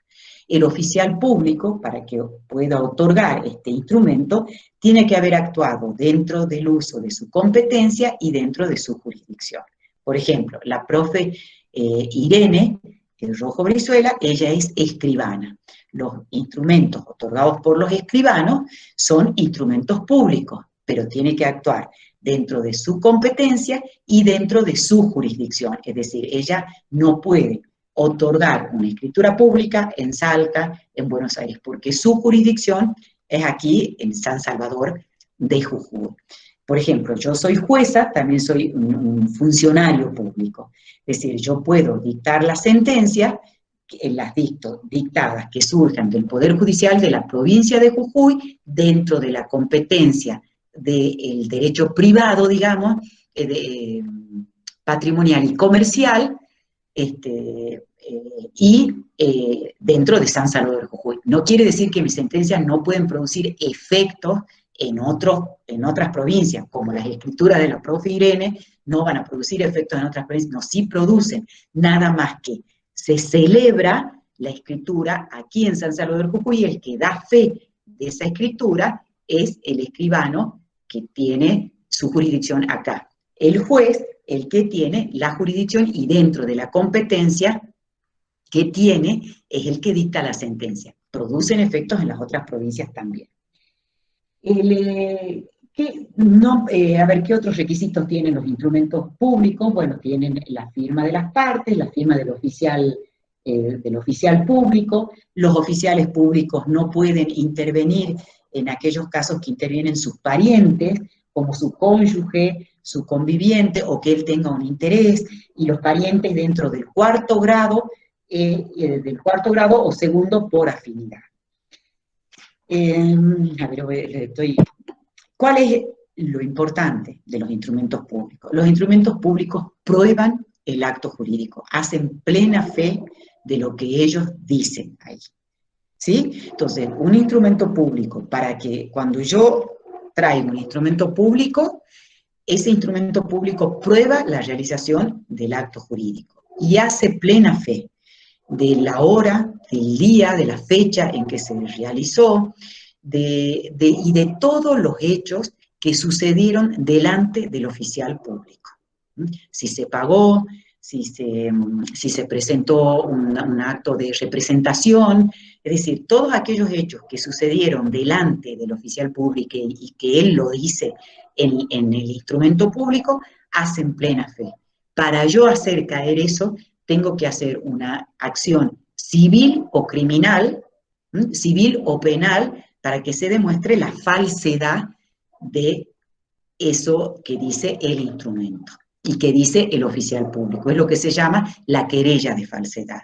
El oficial público, para que pueda otorgar este instrumento, tiene que haber actuado dentro del uso de su competencia y dentro de su jurisdicción. Por ejemplo, la profe Irene Rojo Brizuela, ella es escribana. Los instrumentos otorgados por los escribanos son instrumentos públicos, pero tiene que actuar dentro de su competencia y dentro de su jurisdicción. Es decir, ella no puede otorgar una escritura pública en Salta, en Buenos Aires, porque su jurisdicción es aquí en San Salvador de Jujuy. Por ejemplo, yo soy jueza, también soy un funcionario público. Es decir, yo puedo dictar la sentencia, las dictadas que surjan del Poder Judicial de la provincia de Jujuy, dentro de la competencia del derecho privado, digamos, patrimonial y comercial, dentro de San Salvador de Jujuy. No quiere decir que mis sentencias no pueden producir efectos en otras provincias, como las escrituras de la profe Irene no van a producir efectos en otras provincias, no, sí producen, nada más que se celebra la escritura aquí en San Salvador de Jujuy, y el que da fe de esa escritura es el escribano que tiene su jurisdicción acá. El juez, el que tiene la jurisdicción y dentro de la competencia que tiene, es el que dicta la sentencia. Producen efectos en las otras provincias también. A ver, ¿qué otros requisitos tienen los instrumentos públicos? Bueno, tienen la firma de las partes, la firma del oficial público. Los oficiales públicos no pueden intervenir en aquellos casos que intervienen sus parientes, como su cónyuge, su conviviente, o que él tenga un interés, y los parientes dentro del cuarto grado o segundo por afinidad. ¿Cuál es lo importante de los instrumentos públicos? Los instrumentos públicos prueban el acto jurídico, hacen plena fe de lo que ellos dicen ahí. ¿Sí? Entonces, un instrumento público, para que cuando yo traigo un instrumento público, ese instrumento público prueba la realización del acto jurídico y hace plena fe de la hora, del día, de la fecha en que se realizó, y de todos los hechos que sucedieron delante del oficial público. Si se pagó, si se presentó un acto de representación, es decir, todos aquellos hechos que sucedieron delante del oficial público y que él lo dice en el instrumento público, hacen plena fe. Para yo hacer caer eso, tengo que hacer una acción civil o criminal, civil o penal, para que se demuestre la falsedad de eso que dice el instrumento y que dice el oficial público. Es lo que se llama la querella de falsedad.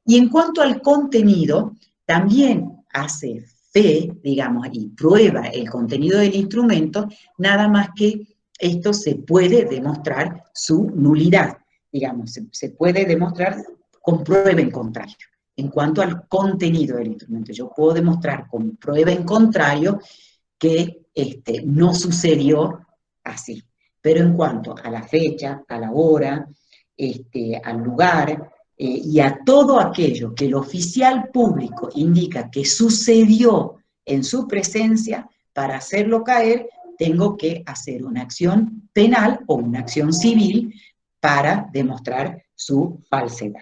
Y en cuanto al contenido, también hace fe, digamos, y prueba el contenido del instrumento, nada más que esto se puede demostrar su nulidad, digamos, se puede demostrar con prueba en contrario. En cuanto al contenido del instrumento, yo puedo demostrar con prueba en contrario que no sucedió así. Pero en cuanto a la fecha, a la hora, al lugar, y a todo aquello que el oficial público indica que sucedió en su presencia, para hacerlo caer, tengo que hacer una acción penal o una acción civil para demostrar su falsedad.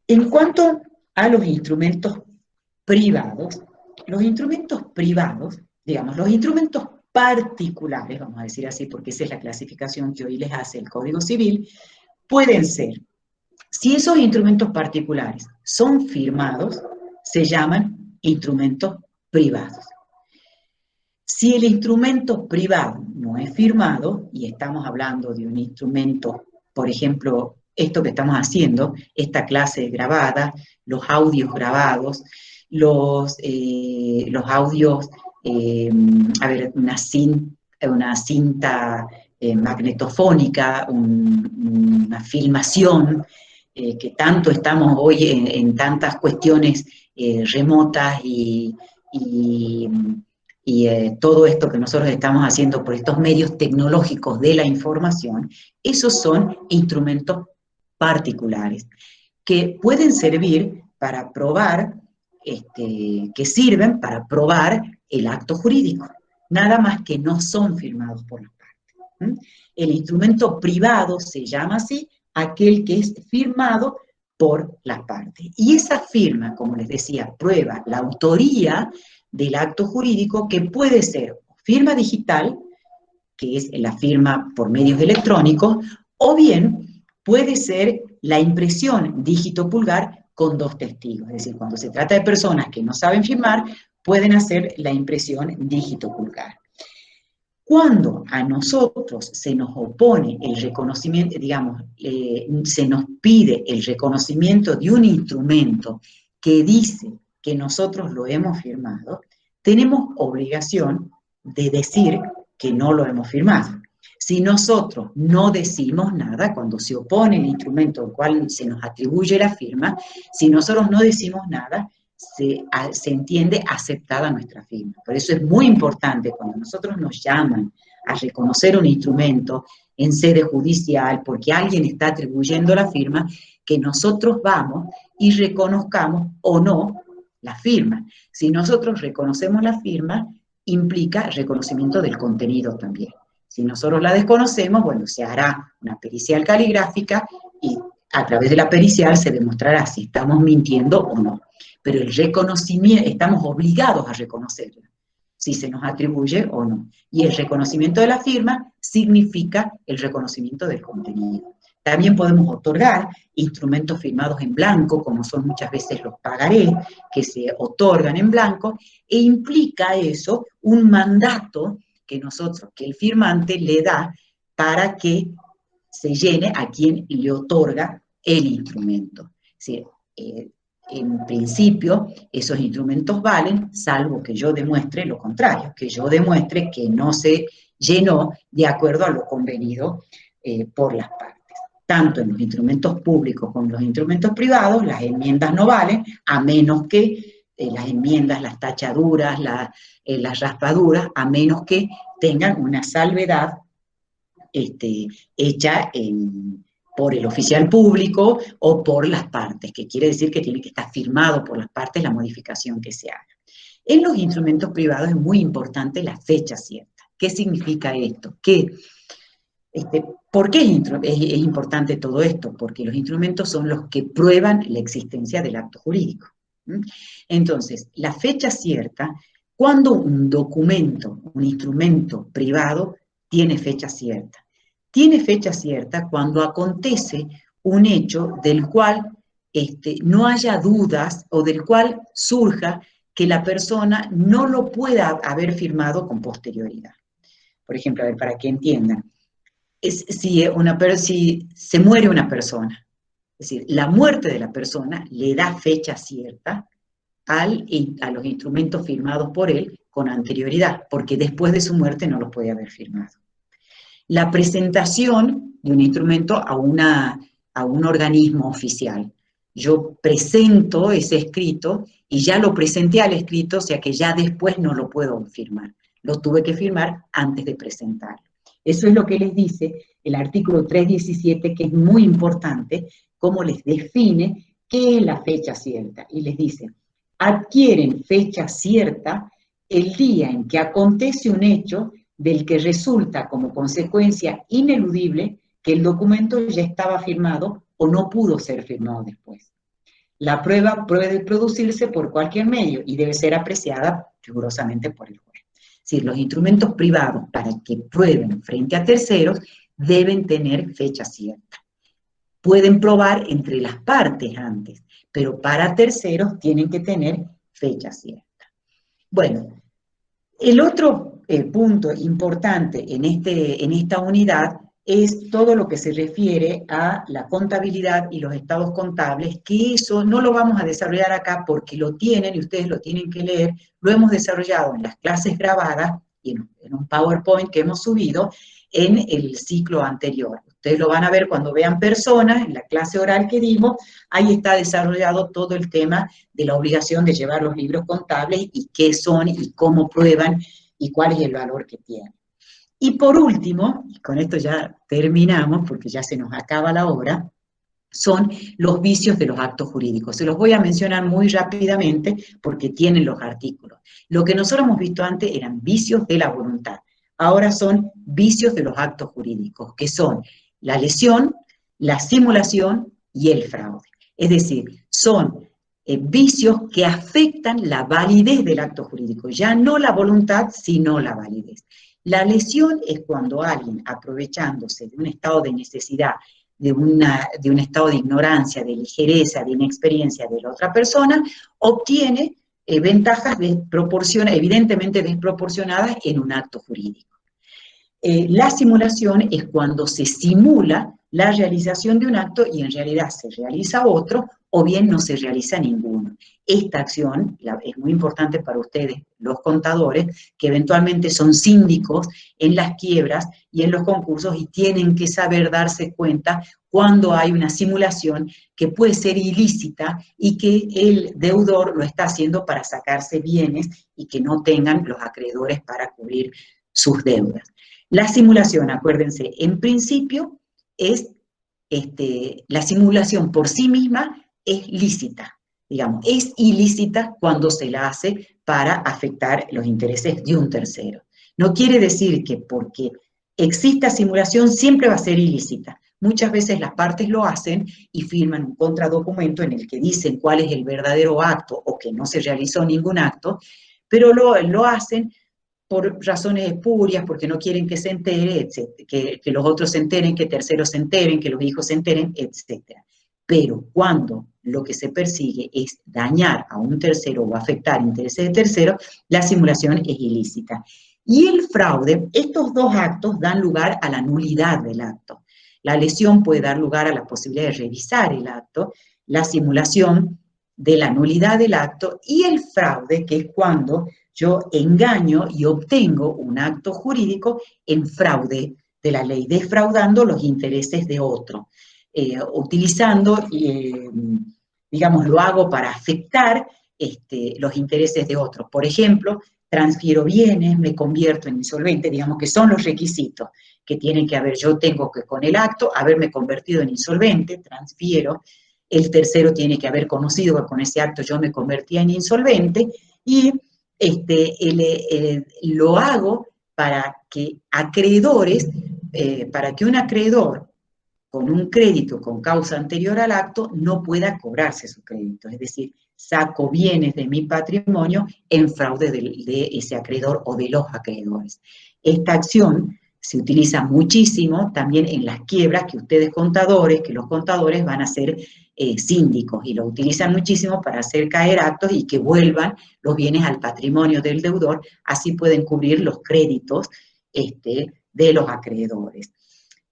En cuanto a los instrumentos privados, digamos, los instrumentos particulares, vamos a decir así, porque esa es la clasificación que hoy les hace el Código Civil, pueden ser, si esos instrumentos particulares son firmados, se llaman instrumentos privados. Si el instrumento privado no es firmado, y estamos hablando de un instrumento, por ejemplo, esto que estamos haciendo, esta clase grabada, los audios grabados, los audios, una cinta magnetofónica, una filmación, que tanto estamos hoy en tantas cuestiones remotas y todo esto que nosotros estamos haciendo por estos medios tecnológicos de la información, esos son instrumentos particulares que pueden servir para probar, que sirven para probar el acto jurídico, nada más que no son firmados por las partes. El instrumento privado se llama así, aquel que es firmado por las partes. Y esa firma, como les decía, prueba la autoría del acto jurídico, que puede ser firma digital, que es la firma por medios electrónicos, o bien puede ser la impresión dígito pulgar con 2 testigos. Es decir, cuando se trata de personas que no saben firmar, pueden hacer la impresión dígito pulgar. Cuando a nosotros se nos opone el reconocimiento, digamos, se nos pide el reconocimiento de un instrumento que dice que nosotros lo hemos firmado, tenemos obligación de decir que no lo hemos firmado. Si nosotros no decimos nada, cuando se opone el instrumento al cual se nos atribuye la firma, si nosotros no decimos nada, se entiende aceptada nuestra firma. Por eso es muy importante cuando nosotros nos llaman a reconocer un instrumento en sede judicial, porque alguien está atribuyendo la firma, que nosotros vamos y reconozcamos o no la firma. Si nosotros reconocemos la firma, implica reconocimiento del contenido también. Si nosotros la desconocemos, bueno, se hará una pericial caligráfica y a través de la pericial se demostrará si estamos mintiendo o no. Pero el reconocimiento, estamos obligados a reconocerla, si se nos atribuye o no. Y el reconocimiento de la firma significa el reconocimiento del contenido. También podemos otorgar instrumentos firmados en blanco, como son muchas veces los pagarés, que se otorgan en blanco, e implica eso un mandato que el firmante le da para que se llene a quien le otorga el instrumento. Es decir, en principio, esos instrumentos valen, salvo que yo demuestre lo contrario, que yo demuestre que no se llenó de acuerdo a lo convenido por las partes. Tanto en los instrumentos públicos como en los instrumentos privados, las enmiendas no valen, a menos que las enmiendas, las tachaduras, las raspaduras, a menos que tengan una salvedad hecha por el oficial público o por las partes, que quiere decir que tiene que estar firmado por las partes la modificación que se haga. En los instrumentos privados es muy importante la fecha cierta. ¿Qué significa esto? ¿Por qué es importante todo esto? Porque los instrumentos son los que prueban la existencia del acto jurídico. Entonces, la fecha cierta, cuando un documento, un instrumento privado, tiene fecha cierta. Tiene fecha cierta cuando acontece un hecho del cual no haya dudas o del cual surja que la persona no lo pueda haber firmado con posterioridad. Por ejemplo, a ver, para que entiendan, si se muere una persona, es decir, la muerte de la persona le da fecha cierta a los instrumentos firmados por él con anterioridad, porque después de su muerte no los puede haber firmado. La presentación de un instrumento a un organismo oficial. Yo presento ese escrito y ya lo presenté al escrito, o sea que ya después no lo puedo firmar. Lo tuve que firmar antes de presentarlo. Eso es lo que les dice el artículo 317, que es muy importante, cómo les define qué es la fecha cierta. Y les dice, adquieren fecha cierta el día en que acontece un hecho del que resulta como consecuencia ineludible que el documento ya estaba firmado o no pudo ser firmado después. La prueba puede producirse por cualquier medio y debe ser apreciada rigurosamente por el juez. Es decir, los instrumentos privados, para que prueben frente a terceros, deben tener fecha cierta. Pueden probar entre las partes antes, pero para terceros tienen que tener fecha cierta. Bueno, el otro punto importante en esta unidad es todo lo que se refiere a la contabilidad y los estados contables, que eso no lo vamos a desarrollar acá porque lo tienen y ustedes lo tienen que leer, lo hemos desarrollado en las clases grabadas y en un PowerPoint que hemos subido, en el ciclo anterior. Ustedes lo van a ver cuando vean personas, en la clase oral que dimos, ahí está desarrollado todo el tema de la obligación de llevar los libros contables y qué son y cómo prueban y cuál es el valor que tienen. Y por último, y con esto ya terminamos porque ya se nos acaba la hora, son los vicios de los actos jurídicos. Se los voy a mencionar muy rápidamente porque tienen los artículos. Lo que nosotros hemos visto antes eran vicios de la voluntad. Ahora son vicios de los actos jurídicos, que son la lesión, la simulación y el fraude. Es decir, son vicios que afectan la validez del acto jurídico, ya no la voluntad, sino la validez. La lesión es cuando alguien, aprovechándose de un estado de necesidad, de un estado de ignorancia, de ligereza, de inexperiencia de la otra persona, obtiene ventajas evidentemente desproporcionadas en un acto jurídico. La simulación es cuando se simula la realización de un acto y en realidad se realiza otro o bien no se realiza ninguno. Esta acción es muy importante para ustedes, los contadores, que eventualmente son síndicos en las quiebras y en los concursos y tienen que saber darse cuenta cuando hay una simulación que puede ser ilícita y que el deudor lo está haciendo para sacarse bienes y que no tengan los acreedores para cubrir sus deudas. La simulación, acuérdense, en principio es, la simulación por sí misma es lícita, digamos, es ilícita cuando se la hace para afectar los intereses de un tercero. No quiere decir que porque exista simulación siempre va a ser ilícita. Muchas veces las partes lo hacen y firman un contradocumento en el que dicen cuál es el verdadero acto o que no se realizó ningún acto, pero lo hacen por razones espurias, porque no quieren que se entere, que los otros se enteren, que terceros se enteren, que los hijos se enteren, etc. Pero cuando lo que se persigue es dañar a un tercero o afectar intereses de terceros, la simulación es ilícita. Y el fraude, estos dos actos dan lugar a la nulidad del acto. La lesión puede dar lugar a la posibilidad de revisar el acto, la simulación de la nulidad del acto y el fraude, que es cuando yo engaño y obtengo un acto jurídico en fraude de la ley, defraudando los intereses de otro, utilizando, digamos, lo hago para afectar los intereses de otros. Por ejemplo, transfiero bienes, me convierto en insolvente, digamos que son los requisitos que tienen que haber. Yo tengo que con el acto haberme convertido en insolvente, transfiero, el tercero tiene que haber conocido que con ese acto yo me convertía en insolvente y lo hago para que acreedores, para que un acreedor con un crédito con causa anterior al acto no pueda cobrarse su crédito, es decir, saco bienes de mi patrimonio en fraude de ese acreedor o de los acreedores. Esta acción se utiliza muchísimo también en las quiebras que ustedes contadores, que los contadores van a ser síndicos y lo utilizan muchísimo para hacer caer actos y que vuelvan los bienes al patrimonio del deudor, así pueden cubrir los créditos de los acreedores.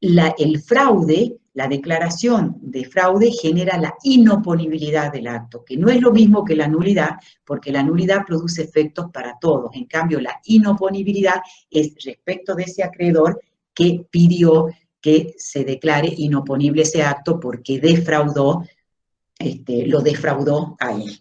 El fraude, la declaración de fraude genera la inoponibilidad del acto, que no es lo mismo que la nulidad, porque la nulidad produce efectos para todos. En cambio, la inoponibilidad es respecto de ese acreedor que pidió que se declare inoponible ese acto porque defraudó, lo defraudó a él.